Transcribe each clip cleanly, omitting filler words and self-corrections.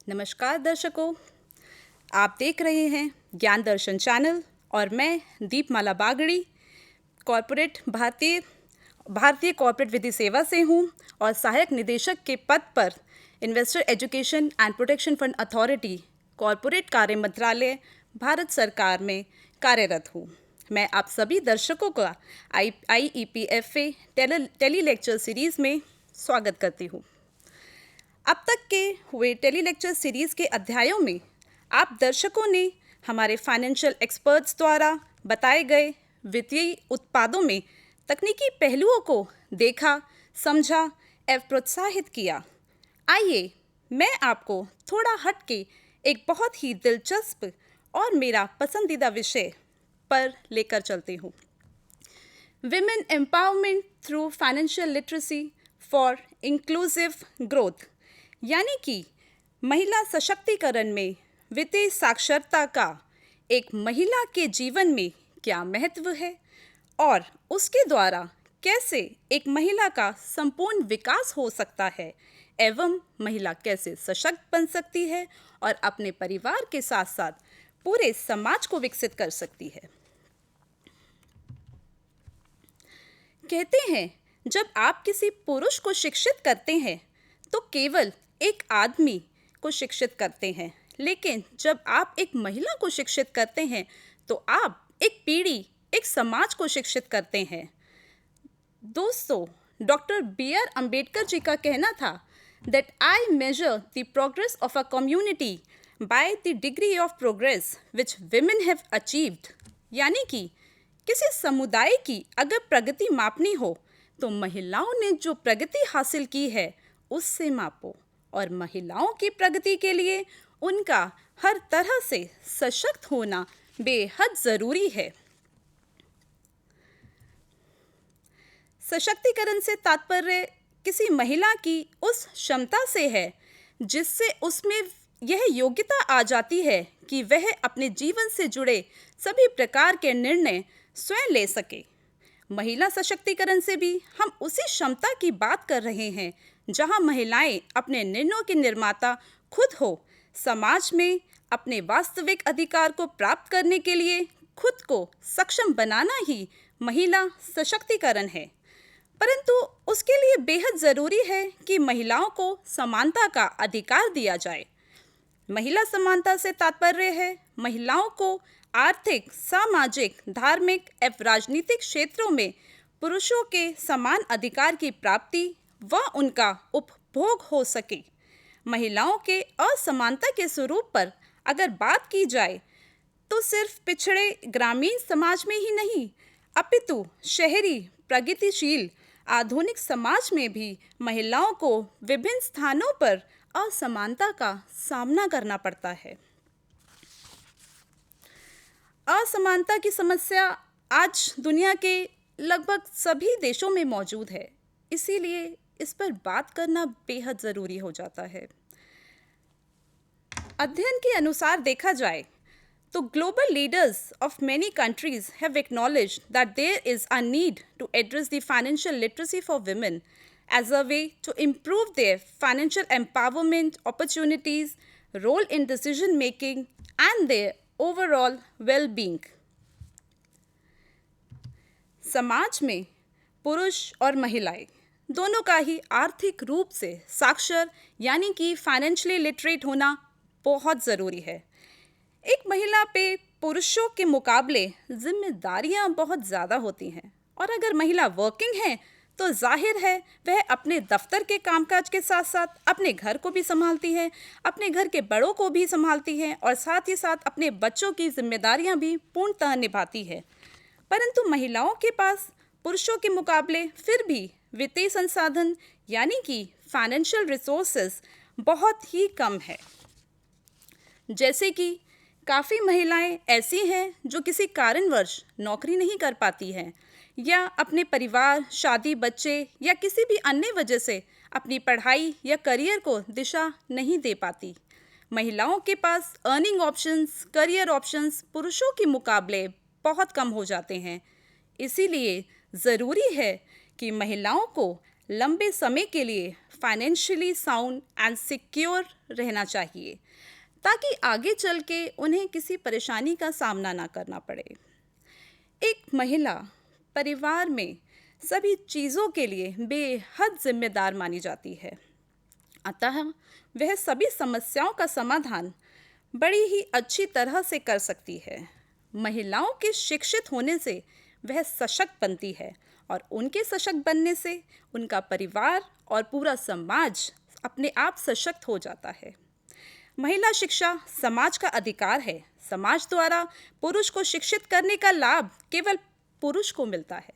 नमस्कार दर्शकों, आप देख रहे हैं ज्ञान दर्शन चैनल और मैं दीपमाला बागड़ी भारतीय कॉर्पोरेट विधि सेवा से हूं और सहायक निदेशक के पद पर investor education and protection fund authority, corporate कार्य मंत्रालय, भारत सरकार में कार्यरत हूं। मैं आप सभी दर्शकों का IEPFA टेली लेक्चर सीरीज़ में स्वागत करती हूं। अब तक के हुए टेली लेक्चर सीरीज़ के अध्यायों में आप दर्शकों ने हमारे फाइनेंशियल एक्सपर्ट्स द्वारा बताए गए वित्तीय उत्पादों में तकनीकी पहलुओं को देखा, समझा एवं प्रोत्साहित किया। आइए मैं आपको थोड़ा हट के एक बहुत ही दिलचस्प और मेरा पसंदीदा विषय पर लेकर चलती हूँ। Women empowerment through financial literacy for inclusive growth, यानी कि महिला सशक्तिकरण में वित्तीय साक्षरता का एक महिला के जीवन में क्या महत्व है और उसके द्वारा कैसे एक महिला का संपूर्ण विकास हो सकता है एवं महिला कैसे सशक्त बन सकती है और अपने परिवार के साथ साथ पूरे समाज को विकसित कर सकती है। कहते हैं, जब आप किसी पुरुष को शिक्षित करते हैं तो केवल एक आदमी को शिक्षित करते हैं, लेकिन जब आप एक महिला को शिक्षित करते हैं तो आप एक पीढ़ी, एक समाज को शिक्षित करते हैं। दोस्तों, डॉक्टर B.R. अम्बेडकर जी का कहना था that I measure the progress of a community by the degree of progress which women have achieved, यानी कि किसी समुदाय की अगर प्रगति मापनी हो तो महिलाओं ने जो प्रगति हासिल की है उससे मापो, और महिलाओं की प्रगति के लिए उनका हर तरह से सशक्त होना बेहद ज़रूरी है। सशक्तिकरण से तात्पर्य किसी महिला की उस क्षमता से है जिससे उसमें यह योग्यता आ जाती है कि वह अपने जीवन से जुड़े सभी प्रकार के निर्णय स्वयं ले सके। महिला सशक्तिकरण से भी हम उसी क्षमता की बात कर रहे हैं जहां महिलाएं अपने निर्णयों की निर्माता खुद हो। समाज में अपने वास्तविक अधिकार को प्राप्त करने के लिए खुद को सक्षम बनाना ही महिला सशक्तिकरण है, परंतु उसके लिए बेहद ज़रूरी है कि महिलाओं को समानता का अधिकार दिया जाए। महिला समानता से तात्पर्य है महिलाओं को आर्थिक, सामाजिक, धार्मिक एवं राजनीतिक क्षेत्रों में पुरुषों के समान अधिकार की प्राप्ति व उनका उपभोग हो सके। महिलाओं के असमानता के स्वरूप पर अगर बात की जाए तो सिर्फ पिछड़े ग्रामीण समाज में ही नहीं, अपितु शहरी, प्रगतिशील, आधुनिक समाज में भी महिलाओं को विभिन्न स्थानों पर असमानता का सामना करना पड़ता है। असमानता की समस्या आज दुनिया के लगभग सभी देशों में मौजूद है, इसीलिए इस पर बात करना बेहद ज़रूरी हो जाता है। अध्ययन के अनुसार देखा जाए तो global leaders of many countries have acknowledged that there is a need to address the financial literacy for women as a way to improve their financial empowerment opportunities, role in decision making and their overall well-being. समाज में पुरुष और महिलाएं दोनों का ही आर्थिक रूप से साक्षर यानी कि फाइनेंशियली लिटरेट होना बहुत ज़रूरी है। एक महिला पे पुरुषों के मुकाबले जिम्मेदारियां बहुत ज़्यादा होती हैं, और अगर महिला वर्किंग है तो जाहिर है वह अपने दफ्तर के कामकाज के साथ साथ अपने घर को भी संभालती है, अपने घर के बड़ों को भी संभालती है और साथ ही साथ अपने बच्चों की जिम्मेदारियां भी पूर्णतः निभाती है। परंतु महिलाओं के पास पुरुषों के मुकाबले फिर भी वित्तीय संसाधन यानी कि फाइनेंशियल रिसोर्सेज बहुत ही कम है। जैसे कि काफ़ी महिलाएं ऐसी हैं जो किसी कारणवश नौकरी नहीं कर पाती हैं या अपने परिवार, शादी, बच्चे या किसी भी अन्य वजह से अपनी पढ़ाई या करियर को दिशा नहीं दे पाती। महिलाओं के पास अर्निंग ऑप्शंस, करियर ऑप्शंस पुरुषों के मुकाबले बहुत कम हो जाते हैं। इसीलिए ज़रूरी है कि महिलाओं को लंबे समय के लिए फाइनेंशियली साउंड एंड सिक्योर रहना चाहिए ताकि आगे चल के उन्हें किसी परेशानी का सामना ना करना पड़े। एक महिला परिवार में सभी चीज़ों के लिए बेहद जिम्मेदार मानी जाती है, अतः वह सभी समस्याओं का समाधान बड़ी ही अच्छी तरह से कर सकती है। महिलाओं के शिक्षित होने से वह सशक्त बनती है और उनके सशक्त बनने से उनका परिवार और पूरा समाज अपने आप सशक्त हो जाता है। महिला शिक्षा समाज का अधिकार है। समाज द्वारा पुरुष को शिक्षित करने का लाभ केवल पुरुष को मिलता है,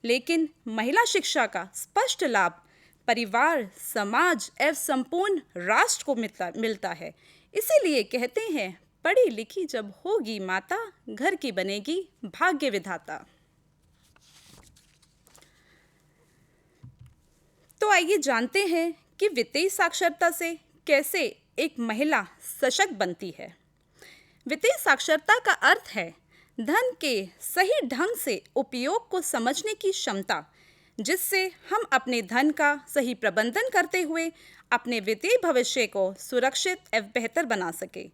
लेकिन महिला शिक्षा का स्पष्ट लाभ परिवार, समाज एवं संपूर्ण राष्ट्र को मिलता है। इसीलिए कहते हैं, पढ़ी लिखी जब होगी माता, घर की बनेगी भाग्य विधाता। तो आइए जानते हैं कि वित्तीय साक्षरता से कैसे एक महिला सशक्त बनती है। वित्तीय साक्षरता का अर्थ है धन के सही ढंग से उपयोग को समझने की क्षमता, जिससे हम अपने धन का सही प्रबंधन करते हुए अपने वित्तीय भविष्य को सुरक्षित एवं बेहतर बना सके।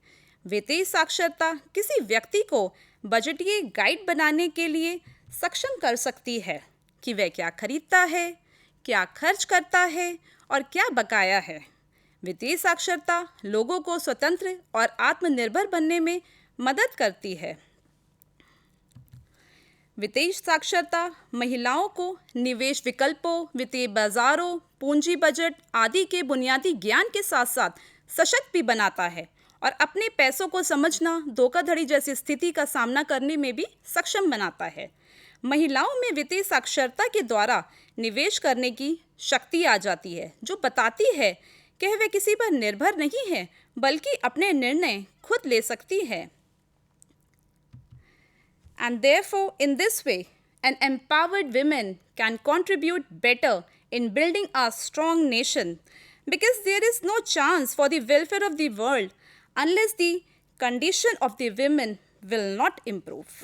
वित्तीय साक्षरता किसी व्यक्ति को बजटीय गाइड बनाने के लिए सक्षम कर सकती है कि वह क्या खरीदता है, क्या खर्च करता है और क्या बकाया है। वित्तीय साक्षरता लोगों को स्वतंत्र और आत्मनिर्भर बनने में मदद करती है। वित्तीय साक्षरता महिलाओं को निवेश विकल्पों, वित्तीय बाजारों, पूंजी बजट आदि के बुनियादी ज्ञान के साथ साथ सशक्त भी बनाता है और अपने पैसों को समझना, धोखाधड़ी जैसी स्थिति का सामना करने में भी सक्षम बनाता है। महिलाओं में वित्तीय साक्षरता के द्वारा निवेश करने की शक्ति आ जाती है, जो बताती है कि वह किसी पर निर्भर नहीं है बल्कि अपने निर्णय खुद ले सकती है। And therefore, in this way, an empowered woman can contribute better in building a strong nation, because there is no chance for the welfare of the world unless the condition of the women will not improve.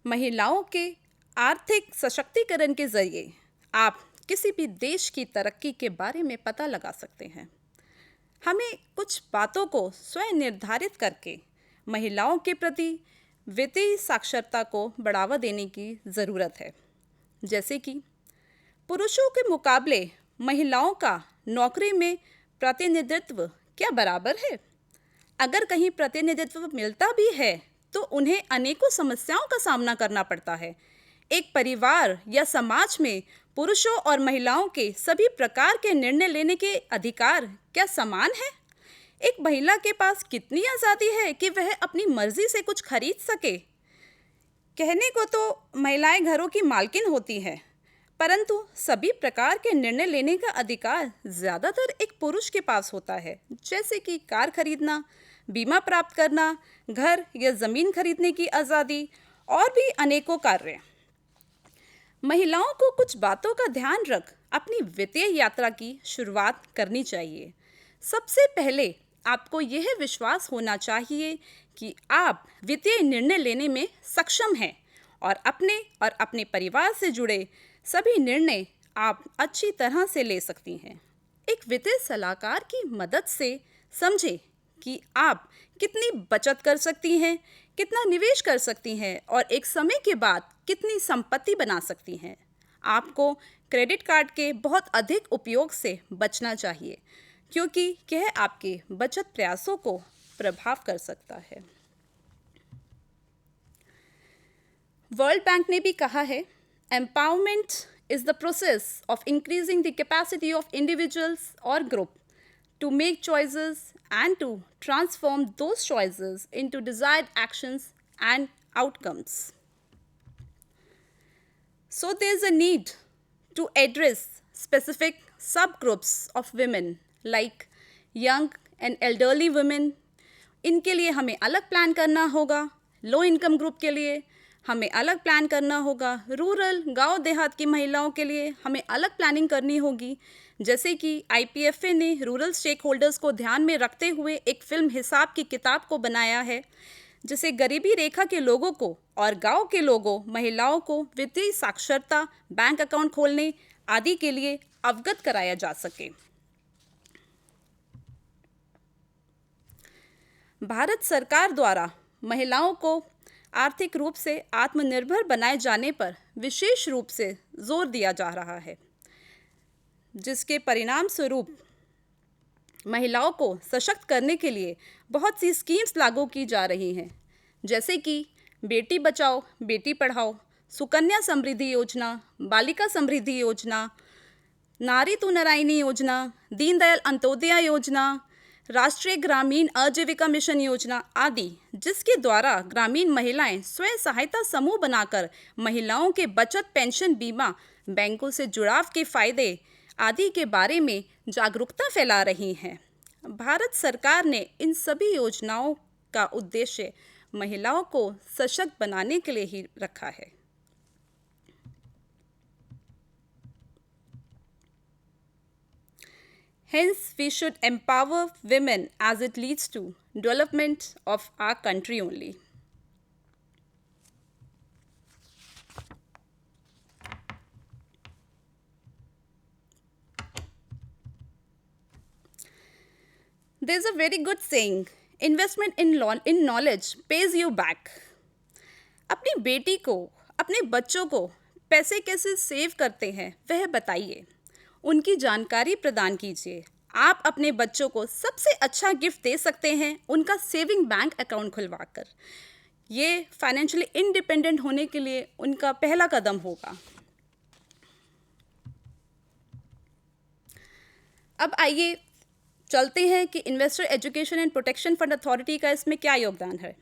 महिलाओं के आर्थिक सशक्तिकरण के जरिए आप किसी भी देश की तरक्की के बारे में पता लगा सकते हैं। हमें कुछ बातों को स्वयं निर्धारित करके महिलाओं के प्रति वित्तीय साक्षरता को बढ़ावा देने की ज़रूरत है। जैसे कि पुरुषों के मुकाबले महिलाओं का नौकरी में प्रतिनिधित्व क्या बराबर है? अगर कहीं प्रतिनिधित्व मिलता भी है तो उन्हें अनेकों समस्याओं का सामना करना पड़ता है। एक परिवार या समाज में पुरुषों और महिलाओं के सभी प्रकार के निर्णय लेने के अधिकार क्या समान है? एक महिला के पास कितनी आज़ादी है कि वह अपनी मर्जी से कुछ खरीद सके? कहने को तो महिलाएं घरों की मालकिन होती हैं, परंतु सभी प्रकार के निर्णय लेने का अधिकार ज़्यादातर एक पुरुष के पास होता है, जैसे कि कार खरीदना, बीमा प्राप्त करना, घर या ज़मीन खरीदने की आज़ादी और भी अनेकों कार्य। महिलाओं को कुछ बातों का ध्यान रख अपनी वित्तीय यात्रा की शुरुआत करनी चाहिए। सबसे पहले आपको यह विश्वास होना चाहिए कि आप वित्तीय निर्णय लेने में सक्षम हैं और अपने परिवार से जुड़े सभी निर्णय आप अच्छी तरह से ले सकती हैं। एक वित्तीय सलाहकार की मदद से समझें कि आप कितनी बचत कर सकती हैं, कितना निवेश कर सकती हैं और एक समय के बाद कितनी संपत्ति बना सकती हैं। आपको क्रेडिट कार्ड के बहुत अधिक उपयोग से बचना चाहिए, क्योंकि यह आपके बचत प्रयासों को प्रभाव कर सकता है। वर्ल्ड बैंक ने भी कहा है, empowerment is the process of increasing the capacity of individuals और group to make choices and to transform those choices into desired actions and outcomes. So there's a need to address specific subgroups of women like young and elderly women. इनके लिए हमें अलग plan करना होगा। Low income group के लिए हमें अलग प्लान करना होगा। रूरल गांव देहात की महिलाओं के लिए हमें अलग प्लानिंग करनी होगी। जैसे कि IPFA ने रूरल स्टेक होल्डर्स को ध्यान में रखते हुए एक फिल्म हिसाब की किताब को बनाया है, जिससे गरीबी रेखा के लोगों को और गांव के लोगों, महिलाओं को वित्तीय साक्षरता, बैंक अकाउंट खोलने आदि के लिए अवगत कराया जा सके। भारत सरकार द्वारा महिलाओं को आर्थिक रूप से आत्मनिर्भर बनाए जाने पर विशेष रूप से जोर दिया जा रहा है, जिसके परिणाम स्वरूप महिलाओं को सशक्त करने के लिए बहुत सी स्कीम्स लागू की जा रही हैं, जैसे कि बेटी बचाओ बेटी पढ़ाओ, सुकन्या समृद्धि योजना, बालिका समृद्धि योजना, नारी तू नारायणी योजना, दीनदयाल अंत्योदय योजना, राष्ट्रीय ग्रामीण आजीविका मिशन योजना आदि, जिसके द्वारा ग्रामीण महिलाएं स्वयं सहायता समूह बनाकर महिलाओं के बचत, पेंशन, बीमा, बैंकों से जुड़ाव के फायदे आदि के बारे में जागरूकता फैला रही हैं। भारत सरकार ने इन सभी योजनाओं का उद्देश्य महिलाओं को सशक्त बनाने के लिए ही रखा है। Hence, we should empower women as it leads to development of our country only. There's a very good saying, investment in knowledge pays you back. अपनी बेटी को, अपने बच्चों को पैसे कैसे सेव करते हैं वह बताइए, उनकी जानकारी प्रदान कीजिए। आप अपने बच्चों को सबसे अच्छा गिफ्ट दे सकते हैं उनका सेविंग बैंक अकाउंट खुलवाकर। ये फाइनेंशियली इंडिपेंडेंट होने के लिए उनका पहला कदम होगा। अब आइए चलते हैं कि investor education and protection fund authority का इसमें क्या योगदान है।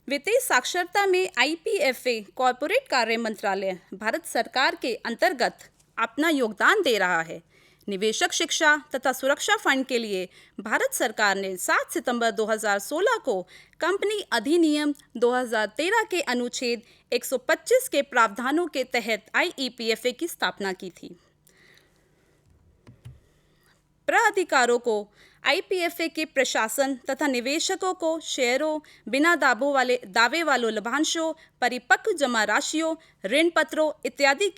वित्तीय साक्षरता में IPFA कॉरपोरेट कार्य मंत्रालय भारत सरकार के अंतर्गत अपना योगदान दे रहा है। निवेशक शिक्षा तथा सुरक्षा फंड के लिए भारत सरकार ने 7 सितंबर 2016 को कंपनी अधिनियम 2013 के अनुच्छेद 125 के प्रावधानों के तहत IEPFA की स्थापना की थी। प्राधिकारों को IPFA के प्रशासन तथा निवेशकों को शेयरों, बिना दावे वालों लाभांशों, परिपक्व जमा राशियों, ऋण पत्रों इत्यादि